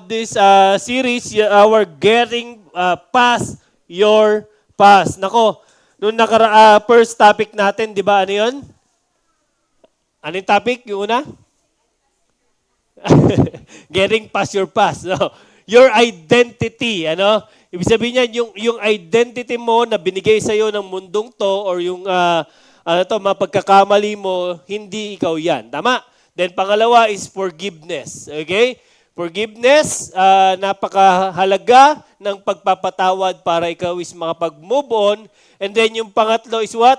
this series, our Getting Past Your Past. Nako, nung first topic natin, di ba, ano yun? Ano yung topic? Yung una? Getting past your past. No? Your identity. Ano? Ibig sabihin niyan, yung identity mo na binigay sa'yo ng mundong to or yung mapagkakamali mo, hindi ikaw yan. Tama? Then pangalawa is forgiveness. Okay? Forgiveness, napakahalaga ng pagpapatawad para ikaw is makapag-move on. And then yung pangatlo is what?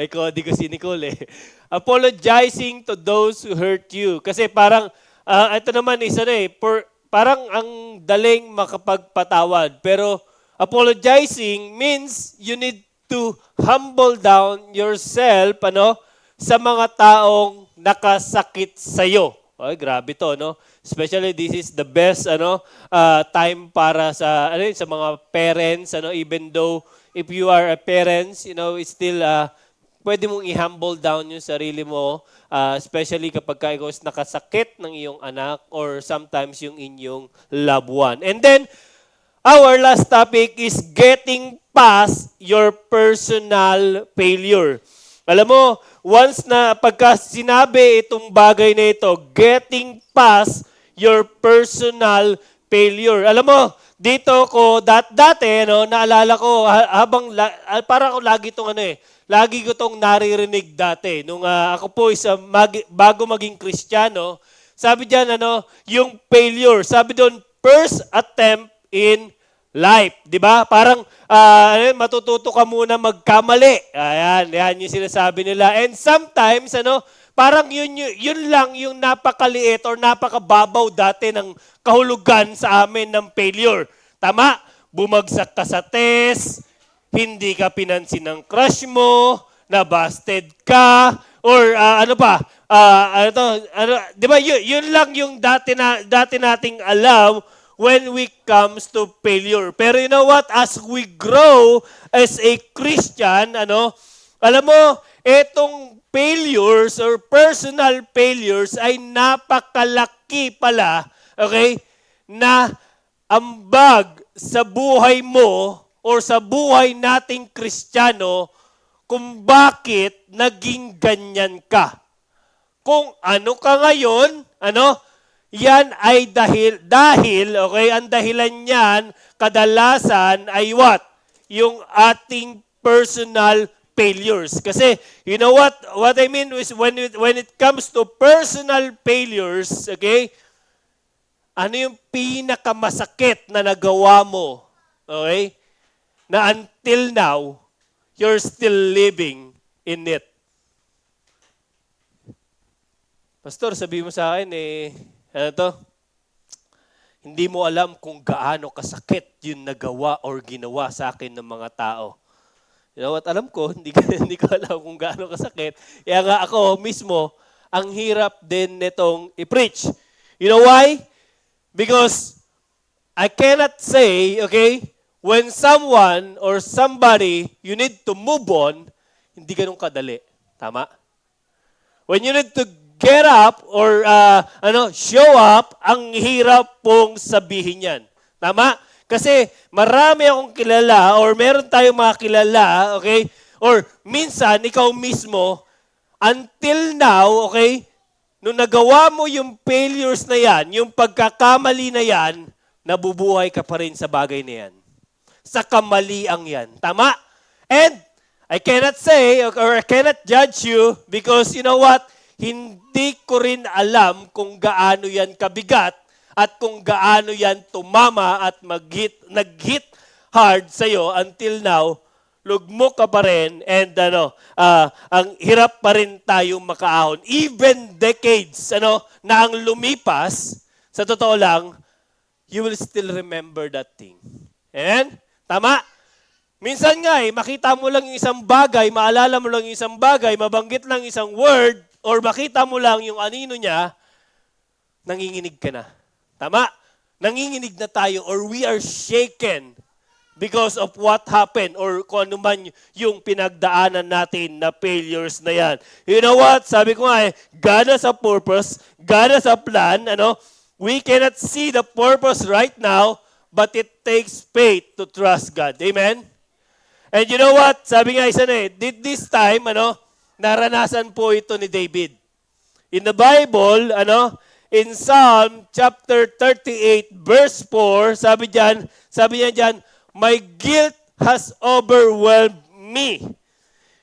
Ay, kodi ko si Nicole eh. Apologizing to those who hurt you. Kasi parang, ito naman isa na eh, parang ang daling makapagpatawad. Pero apologizing means you need to humble down yourself sa mga taong nakasakit sa'yo. Ay, grabe to, no? Especially this is the best time para sa sa mga parents, even though if you are a parents, it's still pwede mong i-humble down yung sarili mo, especially kapag ikaw is nakasakit ng iyong anak or sometimes yung inyong loved one. And then our last topic is getting past your personal failure. Alam mo, once na pagka sinabi itong bagay na ito, getting past your personal failure. Alam mo, dito ko, dati, naalala ko, parang ako lagi itong lagi ko itong naririnig dati. Nung ako po is bago maging Kristiyano, sabi diyan, yung failure. Sabi doon, first attempt in life, di ba? Parang matututo ka muna magkamali. Yan yung sinasabi nila. And sometimes, parang yun lang yung napakaliit or napakababaw dati ng kahulugan sa amin ng failure. Tama? Bumagsak ka sa test, hindi ka pinansin ng crush mo, nabasted ka, or di ba? Yun lang yung dati nating alam when we comes to failure. Pero you know what? As we grow as a Christian, alam mo, etong failures or personal failures ay napakalaki pala, okay, na ambag sa buhay mo or sa buhay nating Kristiyano kung bakit naging ganyan ka. Kung ano ka ngayon, yan ay dahil, okay, ang dahilan niyan, kadalasan ay what? Yung ating personal failures. Kasi, you know what I mean is when it comes to personal failures, okay, ano yung pinakamasakit na nagawa mo, okay, na until now, you're still living in it. Pastor, sabi mo sa akin, hindi mo alam kung gaano kasakit yung nagawa or ginawa sa akin ng mga tao. You know what? Alam ko, hindi ko alam kung gaano kasakit. Kaya nga ako mismo, ang hirap din nitong i-preach. You know why? Because I cannot say, okay, when someone or somebody, you need to move on, hindi ganun kadali. Tama? When you need to get up or show up, ang hirap pong sabihin yan. Tama? Kasi marami akong kilala or meron tayong mga kilala, okay? Or minsan, ikaw mismo, until now, okay, nung nagawa mo yung failures na yan, yung pagkakamali na yan, nabubuhay ka pa rin sa bagay na yan. Sa kamaliang yan. Tama? And I cannot say or I cannot judge you because you know what? Hindi ko rin alam kung gaano yan kabigat at kung gaano yan tumama at nag-hit hard sa'yo until now, lugmok ka pa rin and ang hirap pa rin tayong makaahon. Even decades na ang lumipas, sa totoo lang, you will still remember that thing. Amen? Tama? Minsan nga makita mo lang yung isang bagay, maalala mo lang yung isang bagay, mabanggit lang isang word, or makita mo lang yung anino niya, nanginginig ka na. Tama? Nanginginig na tayo or we are shaken because of what happened or kung ano man yung pinagdaanan natin na failures na yan. You know what? Sabi ko nga God has a purpose, God has a plan, we cannot see the purpose right now, but it takes faith to trust God. Amen? And you know what? Sabi nga isa this time, naranasan po ito ni David. In the Bible, in Psalm chapter 38 verse 4, sabi niya diyan, my guilt has overwhelmed me.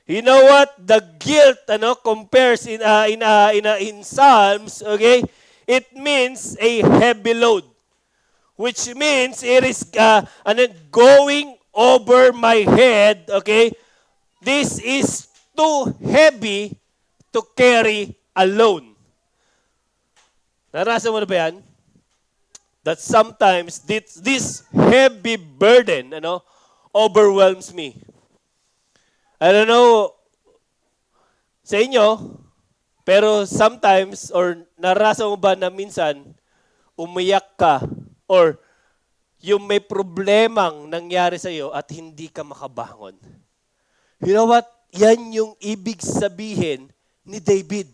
You know what? The guilt compares in Psalms, okay? It means a heavy load, which means it is going over my head, okay? This is too heavy to carry alone. Narasa mo na ba yan? That sometimes this heavy burden, overwhelms me. I don't know sa inyo, pero sometimes, or narasa mo ba na minsan, umiyak ka, or yung may problemang nangyari sa iyo at hindi ka makabangon. You know what? Yan yung ibig sabihin ni David.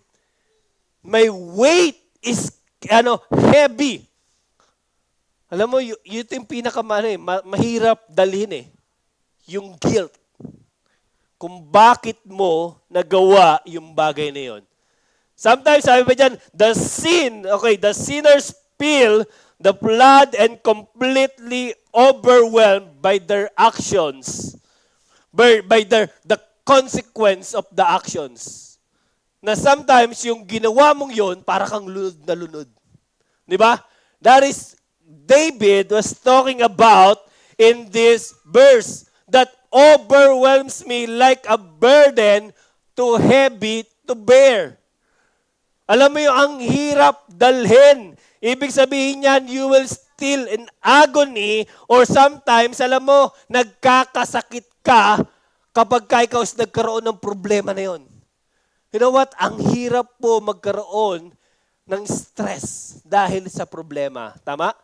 My weight is heavy. Alam mo, yun yung mahirap dalhin yung guilt. Kung bakit mo nagawa yung bagay na yun. Sometimes, sabi ba dyan, the sinners feel the blood and completely overwhelmed by their actions. By the consequence of the actions. Na sometimes, yung ginawa mong yun, para kang lunod na lunod. Di ba? That is David was talking about in this verse that overwhelms me like a burden too heavy to bear. Alam mo yung ang hirap dalhin. Ibig sabihin niyan, you will still in agony or sometimes, alam mo, nagkakasakit ka kapag ikaw nagkaroon ng problema na yon. You know what? Ang hirap po magkaroon ng stress dahil sa problema. Tama?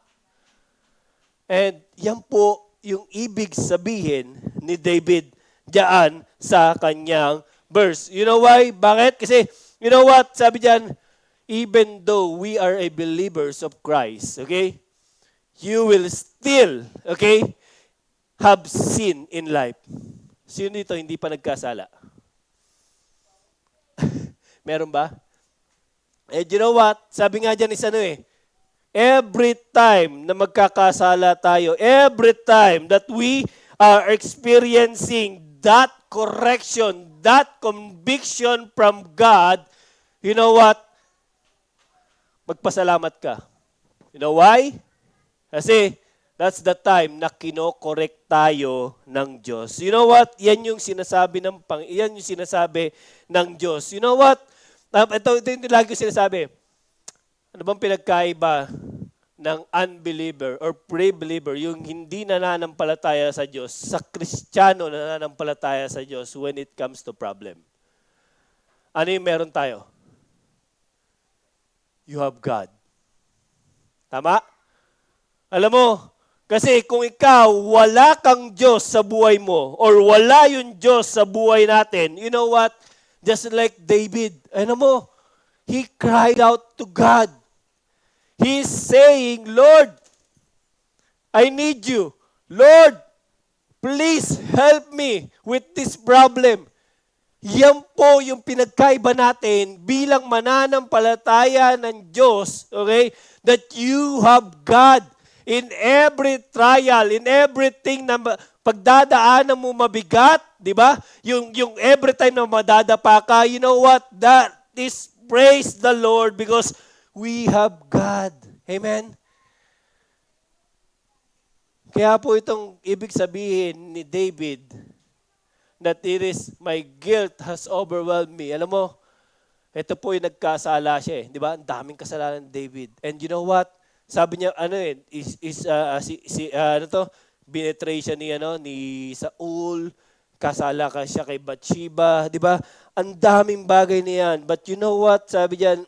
And yan po yung ibig sabihin ni David diyan sa kanyang verse. You know why? Bakit? Kasi, you know what? Sabi diyan, even though we are a believers of Christ, okay? You will still, okay, have sin in life. Sino dito hindi pa nagkasala? Meron ba? And you know what? Sabi nga diyan is every time na magkakasala tayo, every time that we are experiencing that correction, that conviction from God, you know what? Magpasalamat ka. You know why? Kasi that's the time na kino-correct tayo ng Diyos. You know what? Yan yung sinasabi ng Diyos. You know what? Ito yung lagi ko sinasabi. Ano bang pinagkaiba ng unbeliever or pre-believer, yung hindi nananampalataya sa Diyos, sa Kristiyano na nananampalataya sa Diyos when it comes to problem? Ano yung meron tayo? You have God. Tama? Alam mo, kasi kung ikaw, wala kang Diyos sa buhay mo, or wala yung Diyos sa buhay natin, you know what? Just like David, ano mo, he cried out to God. He's saying, Lord, I need you. Lord, please help me with this problem. Yan po yung pinagkaiba natin bilang mananampalataya ng Diyos, okay? That you have God in every trial, in everything na pagdadaanan mo mabigat, di ba? Yung every time na madadapa ka, you know what? That is praise the Lord because we have God. Amen? Kaya po itong ibig sabihin ni David, that it is, my guilt has overwhelmed me. Alam mo, ito po yung nagkasala siya di ba? Ang daming kasalanan ni David. And you know what? Sabi niya, binetray siya ni Saul, kasala ka siya kay Bathsheba, di ba? Ang daming bagay niyan. But you know what? Sabi diyan,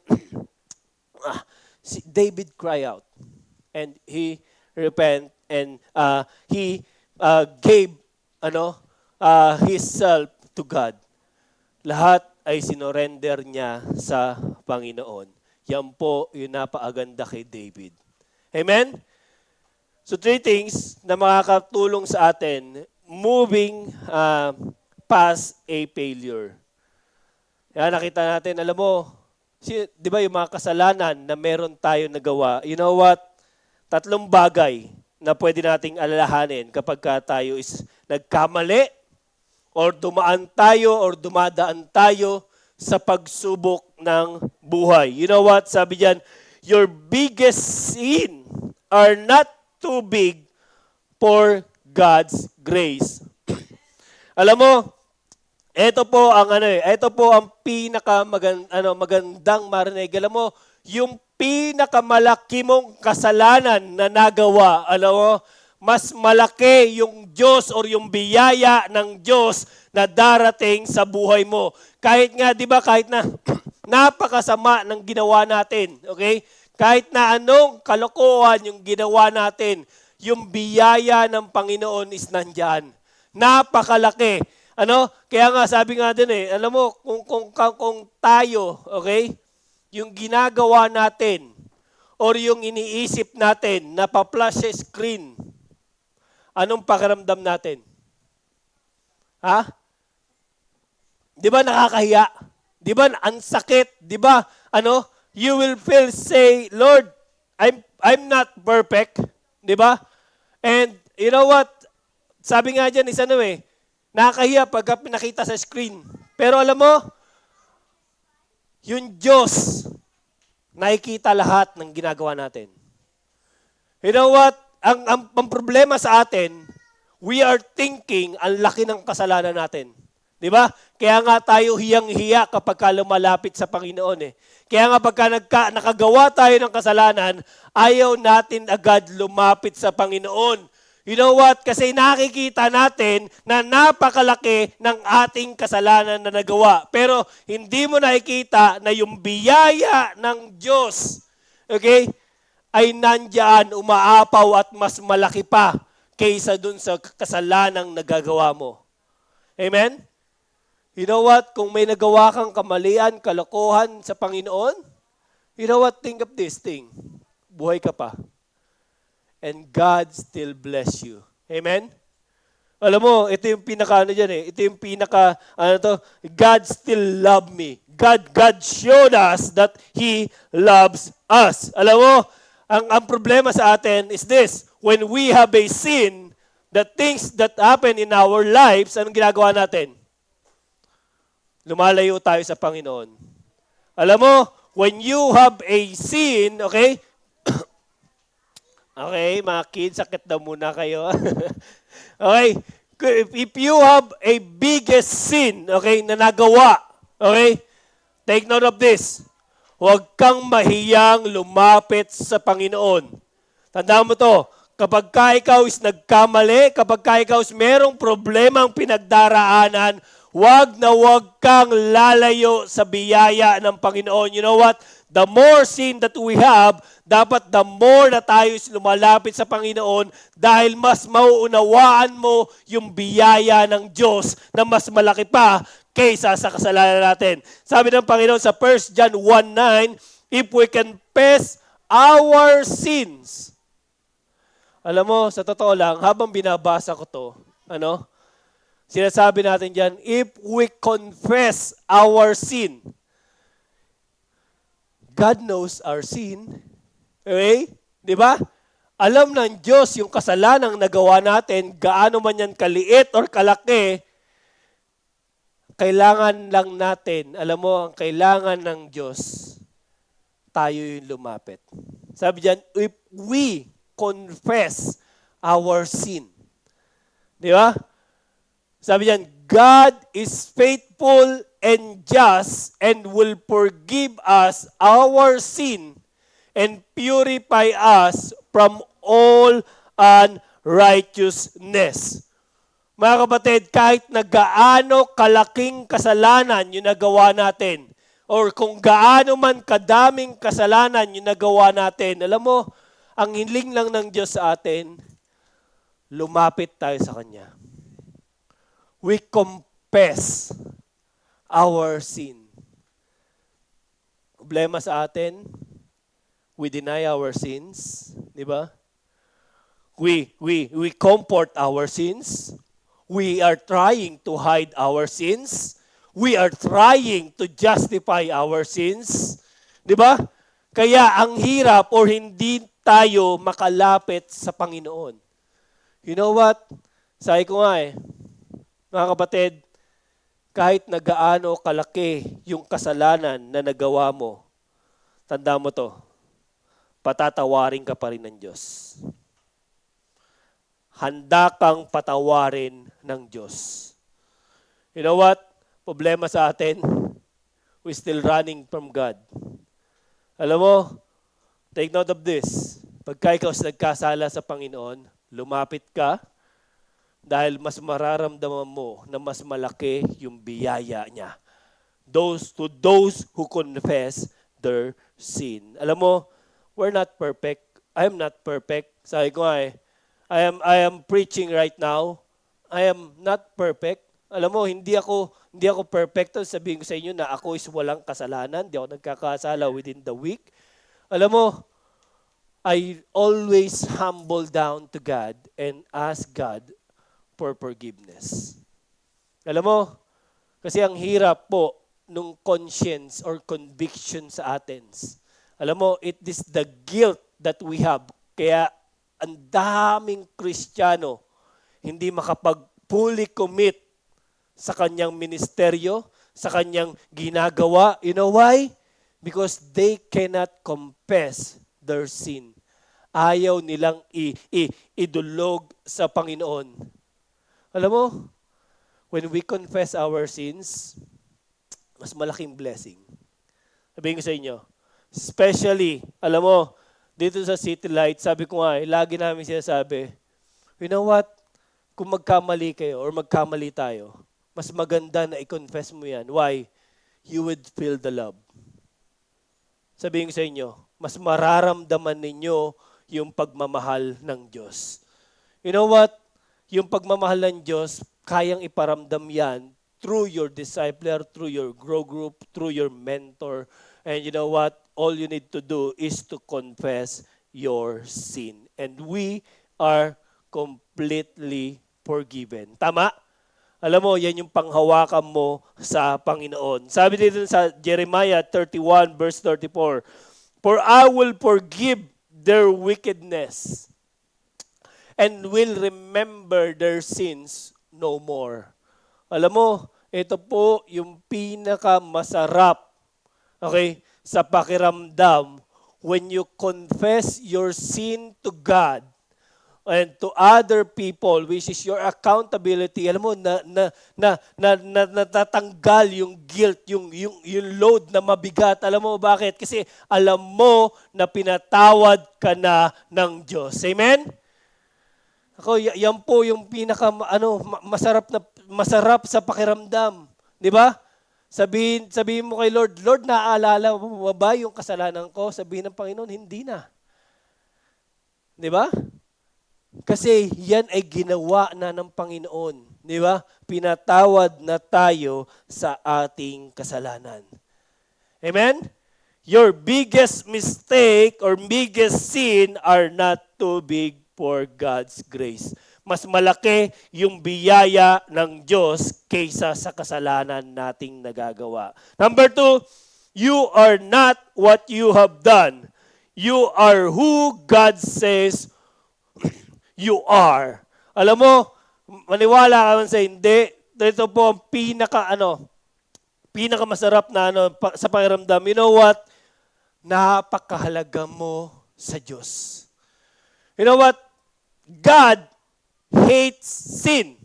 David cried out and he repent and he gave his self to God. Lahat ay sinorender niya sa Panginoon. Yan po yung napaaganda kay David. Amen? So three things na makakatulong sa atin moving past a failure. Yan, nakita natin, alam mo, di ba yung mga kasalanan na meron tayo nagawa, you know what? 3 bagay na pwede nating alalahanin kapag tayo is nagkamali or dumaan tayo or dumadaan tayo sa pagsubok ng buhay. You know what? Sabi diyan, your biggest sin are not too big for God's grace. Alam mo, ito po ang magandang marinig. Alam mo, yung pinakamalaki mong kasalanan na nagawa, alam mo, mas malaki yung Diyos or yung biyaya ng Diyos na darating sa buhay mo. Kahit nga, di ba, kahit na napakasama ng ginawa natin, okay? Kahit na anong kalokohan yung ginawa natin, yung biyaya ng Panginoon is nandyan. Napakalaki. Kaya nga sabi nga din alam mo, kung tayo, okay, yung ginagawa natin or yung iniisip natin na pa-flash sa screen, anong pakiramdam natin? Ha? Di ba nakakahiya? Di ba ang sakit? Di ba you will feel say, Lord, I'm not perfect. Di ba? And you know what? Sabi nga dyan is nakakahiya pagka pinakita sa screen. Pero alam mo, yung Diyos, nakikita lahat ng ginagawa natin. You know what? Ang problema sa atin, we are thinking ang laki ng kasalanan natin. Di ba? Kaya nga tayo hiyang-hiya kapag lumalapit sa Panginoon Kaya nga pagka nakagawa tayo ng kasalanan, ayaw natin agad lumapit sa Panginoon. You know what? Kasi nakikita natin na napakalaki ng ating kasalanan na nagawa. Pero hindi mo nakikita na yung biyaya ng Diyos, okay, ay nandyan, umaapaw at mas malaki pa kaysa dun sa kasalanang nagagawa mo. Amen? You know what? Kung may nagawa kang kamalian, kalokohan sa Panginoon, you know what? Think of this thing. Buhay ka pa. And God still bless you. Amen? Alam mo, ito yung Ito yung God still love me. God showed us that He loves us. Alam mo, ang problema sa atin is this. When we have a sin, the things that happen in our lives, anong ginagawa natin? Lumalayo tayo sa Panginoon. Alam mo, when you have a sin, okay? Okay, mga kids, sakit na muna kayo. Okay, if you have a biggest sin, okay, na nagawa, okay, take note of this. Huwag kang mahiyang lumapit sa Panginoon. Tandaan mo to, kapag ikaw is nagkamali, kapag ikaw is merong problemang pinagdaraanan, huwag kang lalayo sa biyaya ng Panginoon. You know what? The more sin that we have, dapat the more na tayo lumalapit sa Panginoon dahil mas mauunawaan mo yung biyaya ng Diyos na mas malaki pa kaysa sa kasalanan natin. Sabi ng Panginoon sa 1 John 1:9, if we confess our sins. Alam mo, sa totoo lang, habang binabasa ko to, sinasabi natin dyan, if we confess our sin, God knows our sin. Okay? Di ba? Alam ng Diyos yung kasalanang nagawa natin, gaano man yan kaliit or kalaki, kailangan lang natin, alam mo, ang kailangan ng Diyos, tayo yung lumapit. Sabi diyan, if we confess our sin. Di ba? Sabi diyan, God is faithful and just and will forgive us our sin and purify us from all unrighteousness. Mga kapatid, kahit na gaano kalaking kasalanan yung nagawa natin, or kung gaano man kadaming kasalanan yung nagawa natin, alam mo, ang hiling lang ng Diyos sa atin, lumapit tayo sa Kanya. We confess our sin. Problema sa atin, we deny our sins, di ba? We comport our sins. We are trying to hide our sins. We are trying to justify our sins. Di ba? Kaya ang hirap or hindi tayo makalapit sa Panginoon. You know what? Sabi ko nga mga kapatid, kahit na gaano kalaki yung kasalanan na nagawa mo, tanda mo to, patatawarin ka pa rin ng Diyos. Handa kang patawarin ng Diyos. You know what? Problema sa atin, we're still running from God. Alam mo, take note of this. Pagka ikaw nagkasala sa Panginoon, lumapit ka dahil mas mararamdaman mo na mas malaki yung biyaya niya. To those who confess their sin. Alam mo, we're not perfect. I am not perfect. Sabi ko I am preaching right now. I am not perfect. Alam mo, hindi ako perfecto. Sabihin ko sa inyo na ako is walang kasalanan. Hindi ako nagkakasala within the week. Alam mo, I always humble down to God and ask God for forgiveness. Alam mo, kasi ang hirap po nung conscience or conviction sa atin. Alam mo, it is the guilt that we have. Kaya ang daming Kristiyano hindi makapag-fully commit sa kanyang ministeryo, sa kanyang ginagawa. You know why? Because they cannot confess their sin. Ayaw nilang idulog sa Panginoon. Alam mo, when we confess our sins, mas malaking blessing. Sabihin ko sa inyo, especially, alam mo, dito sa City Light, sabi ko nga, lagi namin sinasabi, you know what? Kung magkamali kayo or magkamali tayo, mas maganda na i-confess mo yan. Why? You would feel the love. Sabihin ko sa inyo, mas mararamdaman ninyo yung pagmamahal ng Diyos. You know what? Yung pagmamahal ng Diyos, kayang iparamdam yan through your discipler, through your grow group, through your mentor. And you know what? All you need to do is to confess your sin. And we are completely forgiven. Tama? Alam mo, yan yung panghawakan mo sa Panginoon. Sabi dito sa Jeremiah 31 verse 34, "For I will forgive their wickedness and will remember their sins no more." Alam mo, ito po yung pinakamasarap, okay, sa pakiramdam when you confess your sin to God and to other people, which is your accountability. Alam mo, natatanggal yung guilt, yung load na mabigat. Alam mo bakit? Kasi alam mo na pinatawad ka na ng Diyos. Amen? Ako, yan po yung masarap sa pakiramdam. Di ba? Sabihin mo kay Lord, Lord, naaalala mo ba yung kasalanan ko? Sabihin ng Panginoon, hindi na. Di ba? Kasi yan ay ginawa na ng Panginoon. Di ba? Pinatawad na tayo sa ating kasalanan. Amen? Your biggest mistake or biggest sin are not too big for God's grace. Mas malaki yung biyaya ng Diyos kaysa sa kasalanan nating nagagawa. Number 2, you are not what you have done. You are who God says you are. Alam mo, maniwala ka man sa hindi, ito po ang pinakamasarap na sa pakiramdam. You know what? Napakahalaga mo sa Diyos. You know what? God hates sin.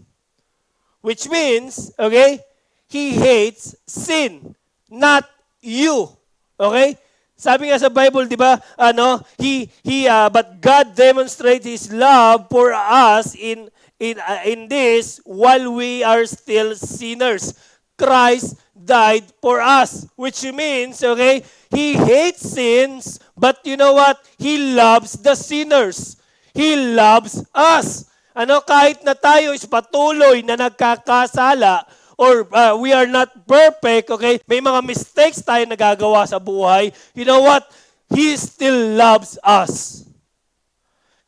Which means, okay, He hates sin, not you. Okay? Sabi nga sa Bible, di ba, but God demonstrates His love for us in this while we are still sinners. Christ died for us, which means, okay, He hates sins, but you know what? He loves the sinners. He loves us. Kahit na tayo is patuloy na nagkakasala, or we are not perfect, okay? May mga mistakes tayo nagagawa sa buhay. You know what? He still loves us.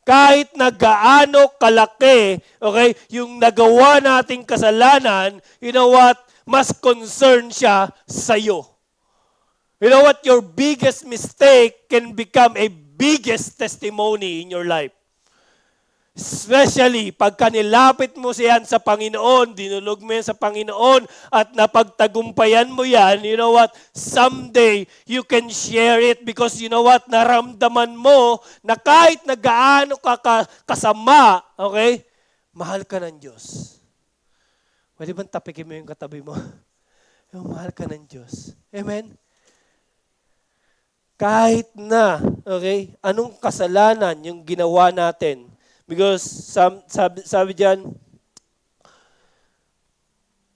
Kahit na gaano kalaki, okay, yung nagawa nating kasalanan, you know what? Mas concerned siya sa'yo. You know what? Your biggest mistake can become a biggest testimony in your life. Especially, pagka nilapit mo siyan sa Panginoon, dinulog mo yan sa Panginoon, at napagtagumpayan mo yan, you know what? Someday, you can share it because you know what? Naramdaman mo na kahit na gaano ka kasama, okay? Mahal ka ng Diyos. Pwede bang tapikin mo yung katabi mo? Mahal ka ng Diyos. Amen? Kahit na, okay, anong kasalanan yung ginawa natin. Because sabi diyan,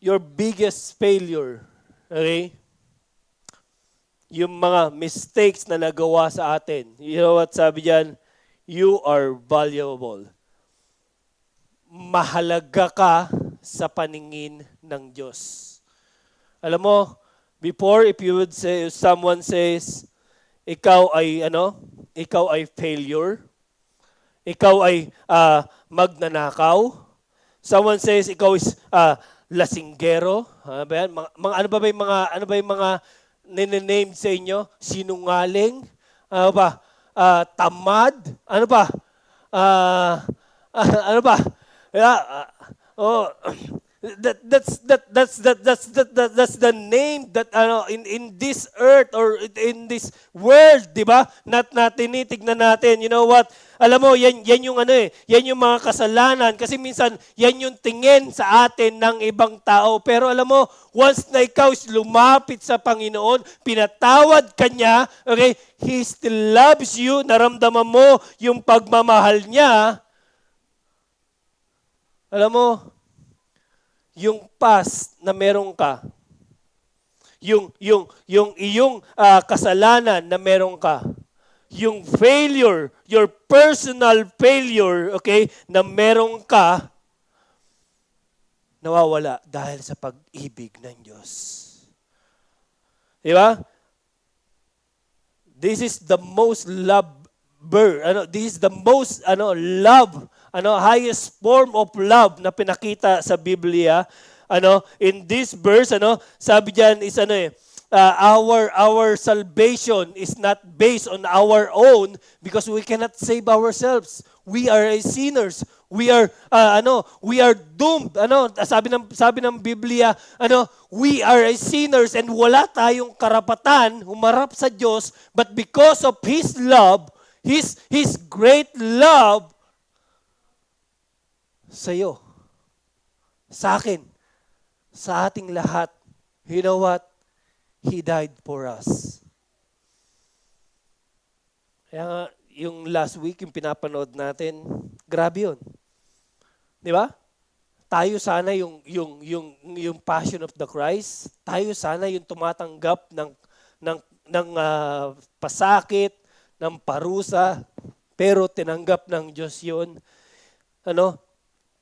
your biggest failure, okay, yung mga mistakes na nagawa sa atin. You know what sabi diyan? You are valuable. Mahalaga ka sa paningin ng Diyos. Alam mo, before if someone says, ikaw ay failure, ikaw ay magnanakaw. Someone says ikaw is lasinggero. Ano ba yung mga name sa inyo? Sinungaling? Tamad? Ano ba? Ano ba? That's the name that in this earth or in this world, di ba? Tinitignan natin. You know what? Alam mo, yan yung yan yung mga kasalanan kasi minsan yan yung tingin sa atin ng ibang tao. Pero alam mo, once na ikaw is lumapit sa Panginoon, pinatawad ka niya, okay? He still loves you, naramdaman mo yung pagmamahal niya. Alam mo, yung past na meron ka, yung iyong kasalanan na meron ka, yung failure, your personal failure, okay, na meron ka, nawawala dahil sa pag-ibig ng Diyos. Di ba? This is the most this is the most highest form of love na pinakita sa Biblia. In this verse, sabi diyan is our salvation is not based on our own because we cannot save ourselves. We are sinners. We are doomed. Sabi ng Biblia, we are sinners and wala tayong karapatan humarap sa Diyos, but because of His love, His great love sa iyo, sa akin, sa ating lahat, you know what? He died for us. Kaya nga, yung last week, yung pinapanood natin, grabe yun. Di ba? Tayo sana yung Passion of the Christ. Tayo sana yung tumatanggap ng pasakit, ng parusa, pero tinanggap ng Diyos yun.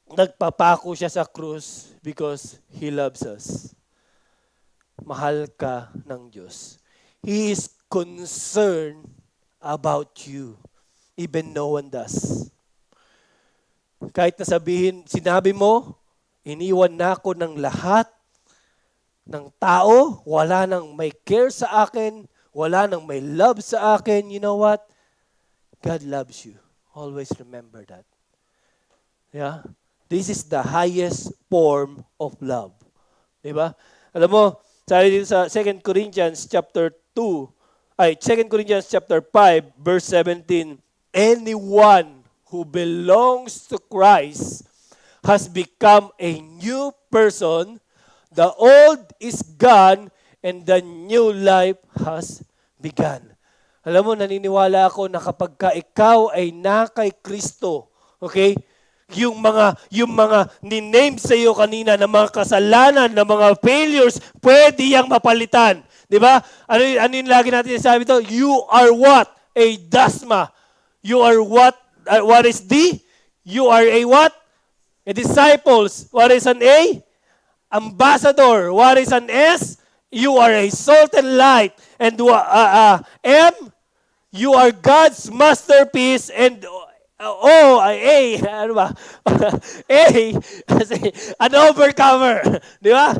Nagpapako siya sa krus because He loves us. Mahal ka ng Diyos. He is concerned about you, even no one does. Kahit na sinabi mo, iniwan na ako ng lahat ng tao, wala nang may care sa akin, wala nang may love sa akin, you know what? God loves you. Always remember that. Yeah? This is the highest form of love. Diba? Alam mo, sabi dito sa 2 Corinthians chapter 5, verse 17, anyone who belongs to Christ has become a new person. The old is gone and the new life has begun. Alam mo, naniniwala ako na kapag ikaw ay na kay Kristo, okay, yung mga ni-name sa iyo kanina na mga kasalanan, na mga failures, pwede yang mapalitan. Di ba? Ano yung lagi natin sabi ito? You are what? A dasma. You are what? What is the? You are a what? A disciples, what is an A? Ambassador, what is an S? You are a salt and light. And M, you are God's masterpiece. And A, ano ba? A, kasi an overcomer. Di ba?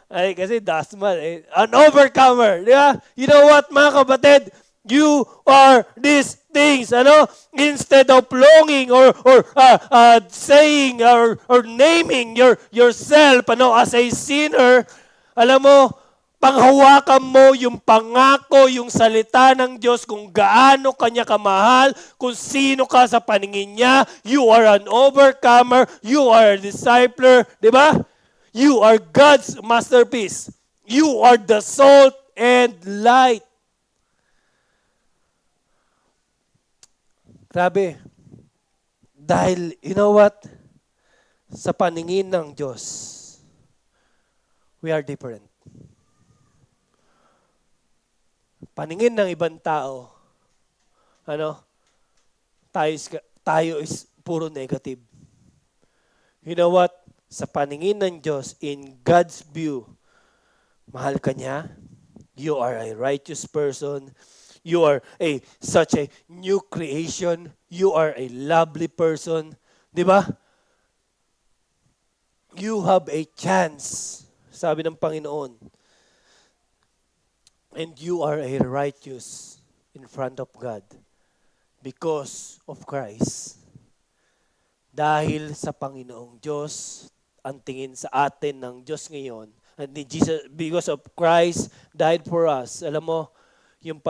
Ay, kasi Dasmal, an overcomer. Di ba? You know what, mga kapatid? You are these things, ano? Instead of longing or saying or naming yourself, ano, as a sinner, alam mo, panghawakan mo yung pangako, yung salita ng Diyos, kung gaano kanya kamahal, kung sino ka sa paningin niya. You are an overcomer. You are a discipler. Di ba? You are God's masterpiece. You are the salt and light. Grabe. Dahil, you know what? Sa paningin ng Diyos, we are different. Paningin ng ibang tao, ano? Tayo is puro negative. You know what? Sa paningin ng Diyos, in God's view, mahal ka niya. You are a righteous person. You are such a new creation. You are a lovely person. Di ba? You have a chance, sabi ng Panginoon. And you are a righteous in front of God because of Christ. Dahil sa Panginoong Diyos, ang tingin sa atin ng Diyos ngayon, and Jesus, because of Christ died for us, alam mo, yung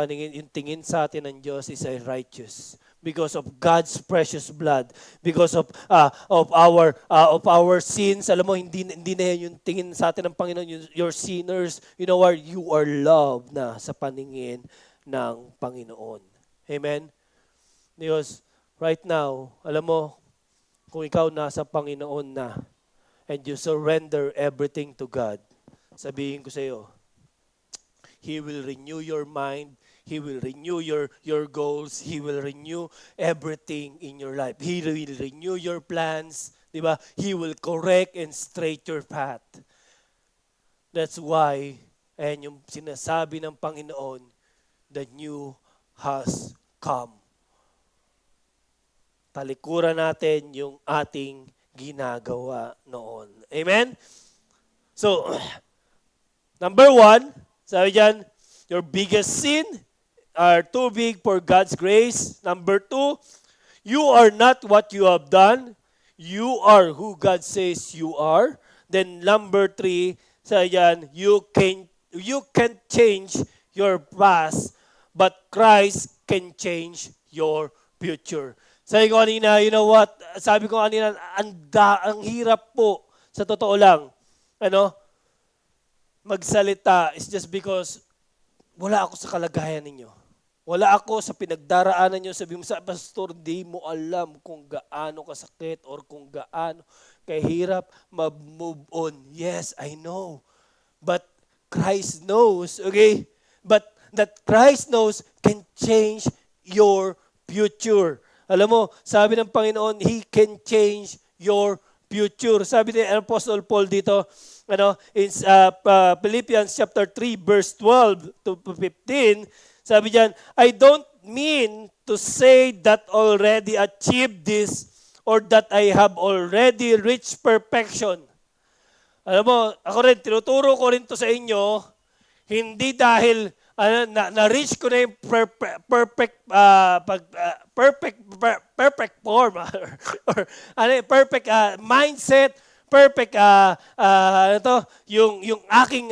tingin sa atin ng Diyos is a righteous because of God's precious blood, because of our sins. Alam mo, hindi na yan yung tingin sa atin ng Panginoon, your sinners. You know what? You are loved na sa paningin ng Panginoon. Amen? Because right now, alam mo, kung ikaw nasa Panginoon na and you surrender everything to God, sabihin ko sa iyo, He will renew your mind. He will renew your goals. He will renew everything in your life. He will renew your plans. Diba? He will correct and straight your path. That's why, ayan yung sinasabi ng Panginoon, the new has come. Talikuran natin yung ating ginagawa noon. Amen? So, number 1, sabi dyan, your biggest sin are too big for God's grace. Number 2, you are not what you have done. You are who God says you are. Then number 3, sabi dyan, you can change your past, but Christ can change your future. Sabi ko kanina, you know what? Sabi ko kanina, ang hirap po, sa totoo lang. Ano? Magsalita is just because wala ako sa kalagayan ninyo. Wala ako sa pinagdaraanan nyo. Sabi mo sa pastor, di mo alam kung gaano kasakit or kung gaano kahirap mag-move on. Yes, I know. But Christ knows, okay? But that Christ knows can change your future. Alam mo, sabi ng Panginoon, He can change your future. Sabi ni Apostle Paul dito, in Philippians chapter 3 verse 12 to 15, sabi diyan, I don't mean to say that already achieved this or that I have already reached perfection. Alam mo, ako rin, tinuturo ko rin to sa inyo, hindi dahil na-reach ko na yung perfect form or perfect mindset, perfect yung aking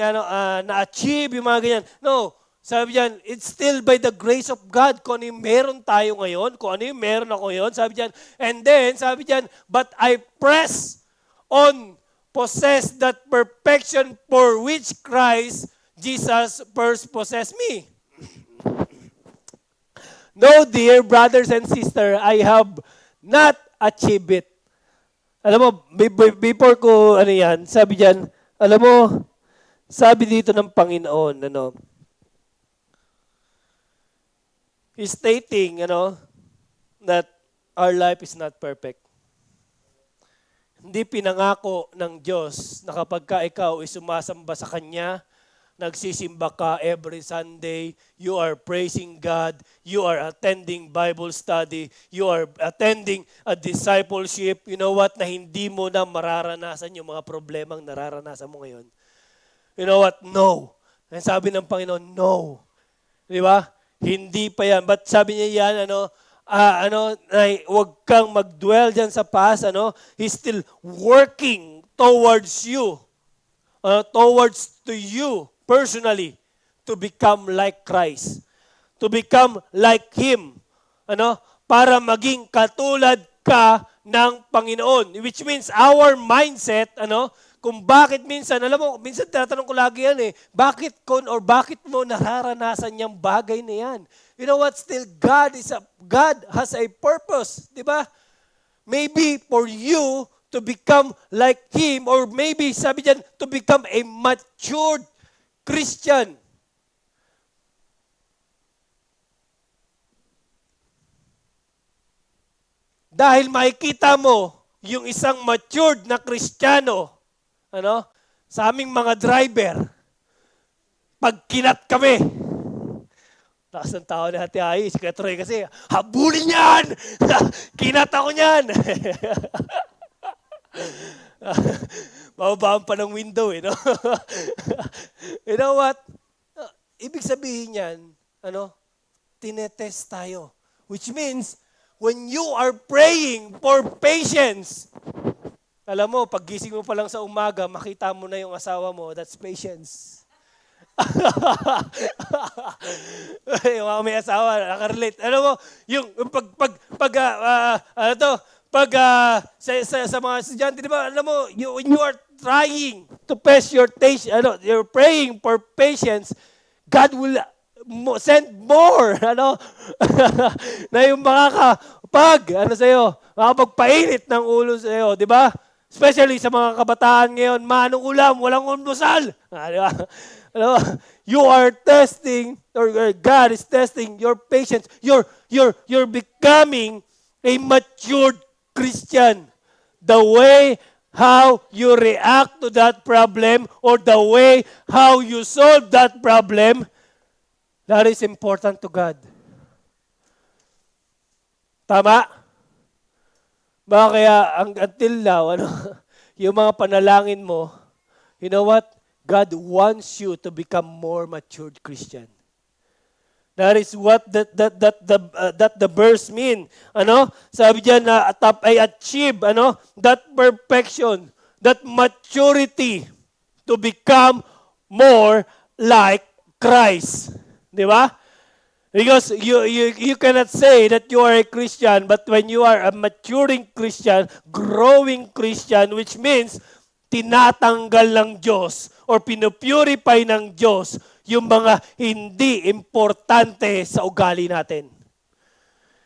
na-achieve yung mga ganyan. No, sabi diyan, it's still by the grace of God kung ano yung meron tayo ngayon, kung ano yung meron ako ngayon, sabi diyan. And then, sabi diyan, but I press on, possess that perfection for which Christ Jesus first possessed me. No, dear brothers and sisters, I have not achieved it. Alam mo, before ko sabi diyan, alam mo, sabi dito ng Panginoon, He's stating, that our life is not perfect. hindi pinangako ng Diyos na kapag ka ikaw ay sumasamba sa Kanya, nagsisimba ka every Sunday, you are praising God, you are attending Bible study, you are attending a discipleship, you know what, na hindi mo na mararanasan yung mga problemang nararanasan mo ngayon. You know what? No. And sabi ng Panginoon, no. Di ba? Hindi pa yan. But sabi niya yan, huwag kang mag-dwell dyan sa past, He's still working towards you, towards to you personally, to become like Christ, to become like Him, para maging katulad ka ng Panginoon. Which means our mindset, kung bakit minsan, alam mo, minsan tinatanong ko lagi yan bakit mo nararanasan yung bagay na yan? You know what? Still, God has a purpose, di ba? Maybe for you to become like Him, or maybe, sabi dyan, to become a matured Christian. Dahil makikita mo yung isang matured na Kristiyano, sa aming mga driver, pag kinat kami, lakas ng tao ni Ate Ai, si Katroy kasi, habulin yan! Kinat ako niyan! Mababaan pa ng window, no? You know what? Ibig sabihin yan, tinetest tayo. Which means, when you are praying for patience, alam mo, pag gising mo pa lang sa umaga, makita mo na yung asawa mo, that's patience. Yung mga may asawa, nakarelate. Alam mo, yung sa mga estudyante, di ba, alam mo, when you are trying to pass your taste, you're praying for patience, God will send more, na yung makakapagpainit ng ulo sa'yo, di ba? Especially sa mga kabataan ngayon, manong ulam, walang almusal. Di ba? You are testing, or God is testing your patience. You're becoming a matured Christian. The way how you react to that problem, or the way how you solve that problem, that is important to God. Tama? Baka kaya until now, yung mga panalangin mo, you know what? God wants you to become more matured Christian. That is what that the verse mean. Sabi diyan na ay achieve, that perfection, that maturity to become more like Christ. Di ba? Because you cannot say that you are a Christian, but when you are a maturing Christian, growing Christian, which means tinatanggal ng Diyos or pinupurify ng Diyos yung mga hindi importante sa ugali natin.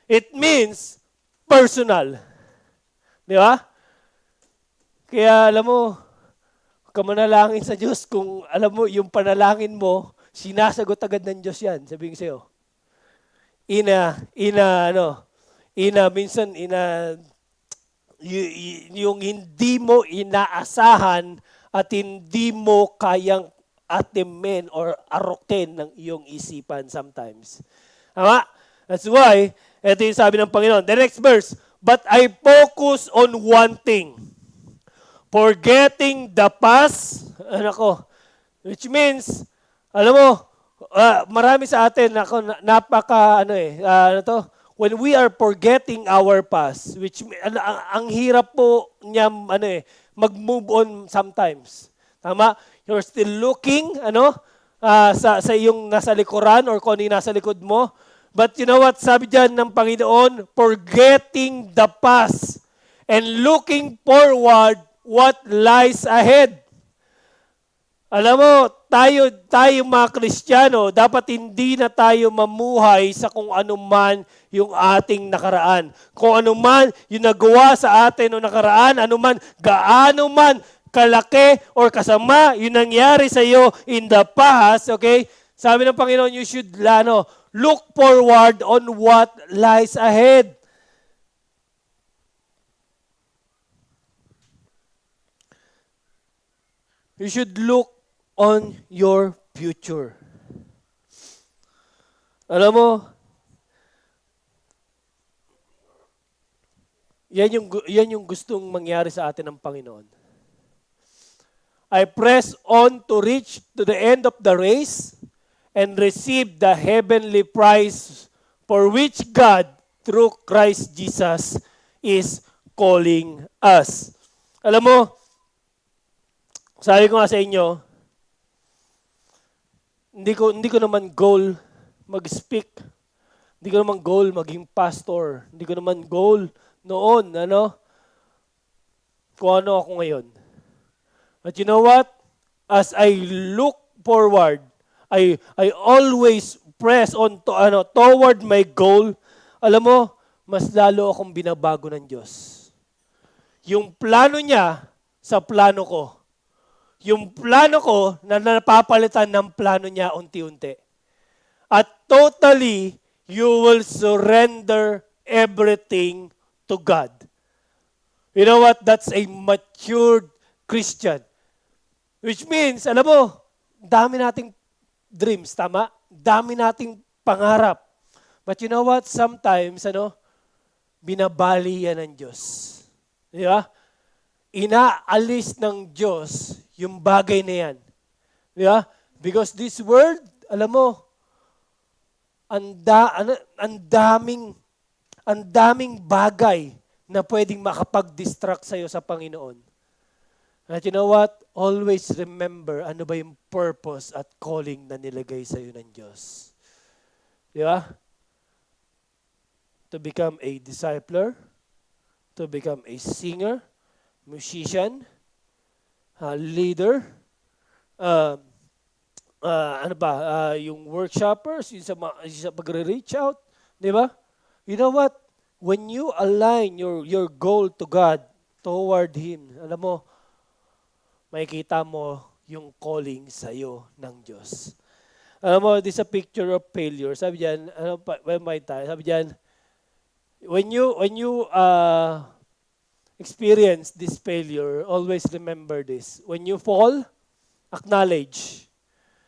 It means personal. Di ba? Kaya alam mo, ka manalangin sa Diyos kung alam mo yung panalangin mo, sinasagot agad ng Diyos yan, sabihin sa'yo. Minsan yung hindi mo inaasahan at hindi mo kayang atimin or arokin ng iyong isipan sometimes. Tama? That's why, ito yung sabi ng Panginoon. The next verse, but I focus on one thing, forgetting the past, which means, alam mo, marami sa atin, when we are forgetting our past, which ang hirap po niya mag-move on sometimes. Tama? You're still looking sa iyong nasa likuran or kung ano yung nasa likod mo. But you know what? Sabi diyan ng Panginoon, forgetting the past and looking forward what lies ahead. Alam mo, tayo mga Kristiyano, dapat hindi na tayo mamuhay sa kung ano man yung ating nakaraan. Kung ano man yung nagawa sa atin o nakaraan, gaano man kalaki or kasama yung nangyari sa iyo in the past, okay? Sabi ng Panginoon, you should look forward on what lies ahead. You should look on your future. Alam mo, yan yung gustong mangyari sa atin ng Panginoon. I press on to reach to the end of the race and receive the heavenly prize for which God, through Christ Jesus, is calling us. Alam mo, sabi ko nga sa inyo, hindi ko naman goal mag-speak. Hindi ko naman goal maging pastor. Hindi ko naman goal noon, kung ano ako ngayon. But you know what? As I look forward, I always press on toward my goal. Alam mo, mas lalo akong binabago ng Diyos. Yung plano niya sa plano ko. Yung plano ko na napapalitan ng plano niya unti-unti. At totally, you will surrender everything to God. You know what? That's a matured Christian. Which means, alam mo, dami nating dreams, tama? Dami nating pangarap. But you know what? Sometimes, binabali yan ng Diyos. Di ba? Inaalis ng Diyos yung bagay na yan. Di ba? Because this world, alam mo, ang daming bagay na pwedeng makapag-distract sa'yo sa Panginoon. At you know what? Always remember ano ba yung purpose at calling na nilagay sa'yo ng Diyos. Di ba? To become a discipler, to become a singer, musician, leader, yung workshoppers, yung sa pagre-reach out, di ba? You know what? When you align your goal to God, toward Him, alam mo, makikita mo yung calling sa'yo ng Diyos. Alam mo, this is a picture of failure. Sabi diyan, sabi diyan, when you experience this failure, always remember this. When you fall, acknowledge.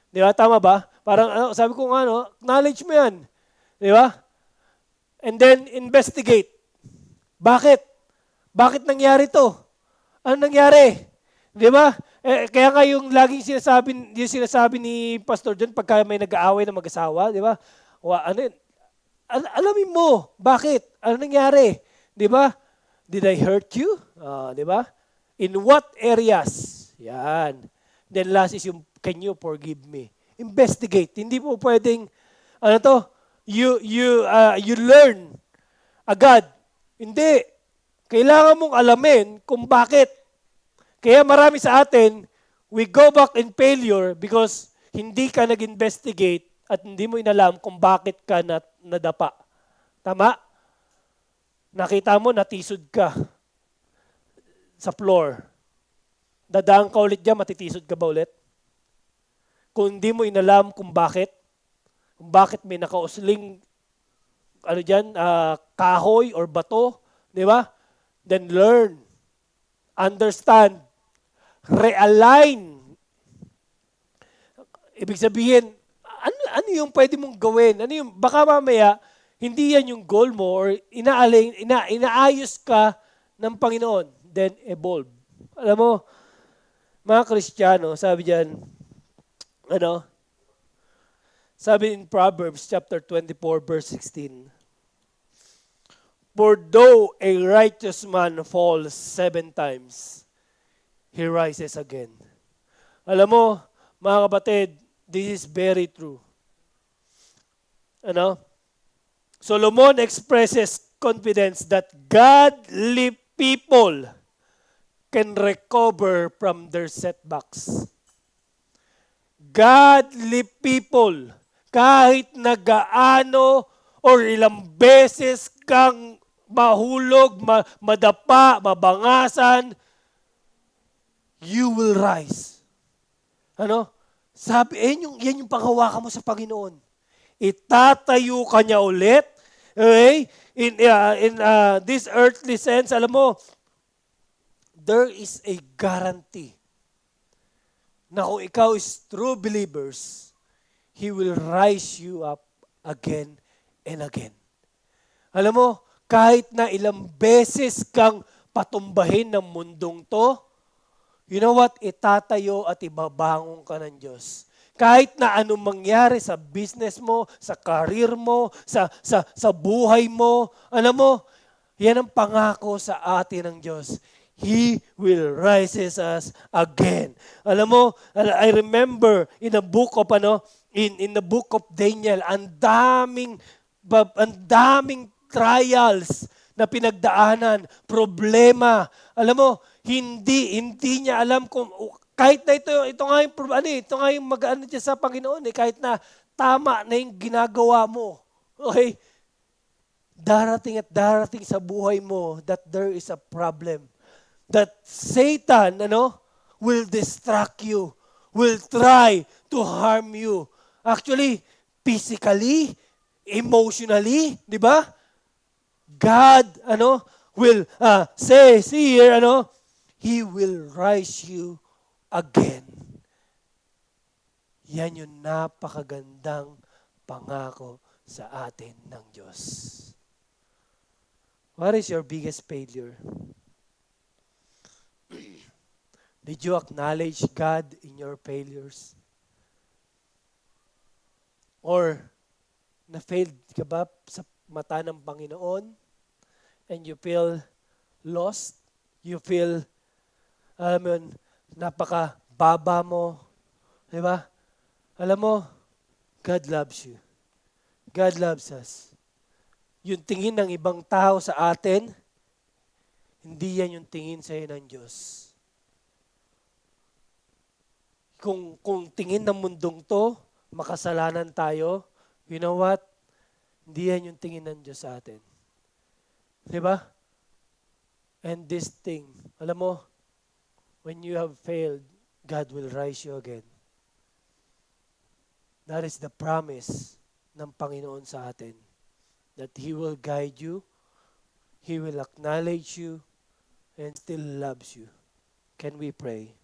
Di ba? Tama ba? Parang, sabi ko nga, acknowledge mo yan. Di ba? And then, investigate. Bakit? Bakit nangyari to? Ano nangyari? Di ba? Kaya nga yung laging sinasabi ni Pastor John pagka may nag-aaway na mag-asawa, di ba? Alamin mo, bakit? Ano nangyari? Di ba? Did I hurt you? Di ba? In what areas? Yan. Then last is yung, can you forgive me? Investigate. Hindi po pwedeng, you learn agad. Hindi. Kailangan mong alamin kung bakit. Kaya marami sa atin, we go back in failure because hindi ka nag-investigate at hindi mo inalam kung bakit ka nadapa. Tama? Nakita mo, natisod ka sa floor. Dadaan ka ulit dyan, matitisod ka ba ulit? Kung hindi mo inalam kung bakit may nakausling kahoy or bato, di ba? Then learn, understand, realign. Ibig sabihin, ano yung pwede mong gawin? Baka mamaya, hindi yan yung goal mo or inaayos ka ng Panginoon. Then evolve. Alam mo, mga Kristiyano, sabi diyan, sabi in Proverbs chapter 24 verse 16, for though a righteous man falls 7 times, he rises again. Alam mo, mga kapatid, this is very true. Solomon expresses confidence that godly people can recover from their setbacks. Godly people, kahit na gaano or ilang beses kang mahulog, madapa, mabangasan, you will rise. Sabi, yan yung panghawakan mo sa Panginoon. Itatayo ka niya ulit. Okay? In this earthly sense, alam mo, there is a guarantee. na kung ikaw is true believers, He will rise you up again and again. Alam mo, kahit na ilang beses kang patumbahin ng mundong to, you know what? Itatayo at ibabangon ka ng Diyos. Kahit na anong mangyari sa business mo, sa career mo, sa buhay mo, alam mo, yan ang pangako sa atin ng Diyos. He will rises us again. Alam mo, I remember in the book of in the book of Daniel, ang daming trials na pinagdaanan, problema. Alam mo, hindi niya alam kung kahit na ito nga yung ito nga yung mag-ano diyan sa Panginoon kahit na tama na yung ginagawa mo. Okay? Darating at darating sa buhay mo that there is a problem. That Satan, will distract you, will try to harm you. Actually, physically, emotionally, di ba? God, will says here, He will rise you again. Yan yung napakagandang pangako sa atin ng Diyos. What is your biggest failure? Did you acknowledge God in your failures? Or na-failed ka ba sa mata ng Panginoon and you feel lost? You feel, napaka-baba mo. Di ba? Alam mo, God loves you. God loves us. Yung tingin ng ibang tao sa atin, hindi yan yung tingin sa'yo ng Diyos. Kung tingin ng mundong to, makasalanan tayo, you know what? Hindi yan yung tingin ng Diyos sa atin. Diba? And this thing, alam mo, when you have failed, God will rise you again. That is the promise ng Panginoon sa atin. That He will guide you, He will acknowledge you, and still loves you. Can we pray?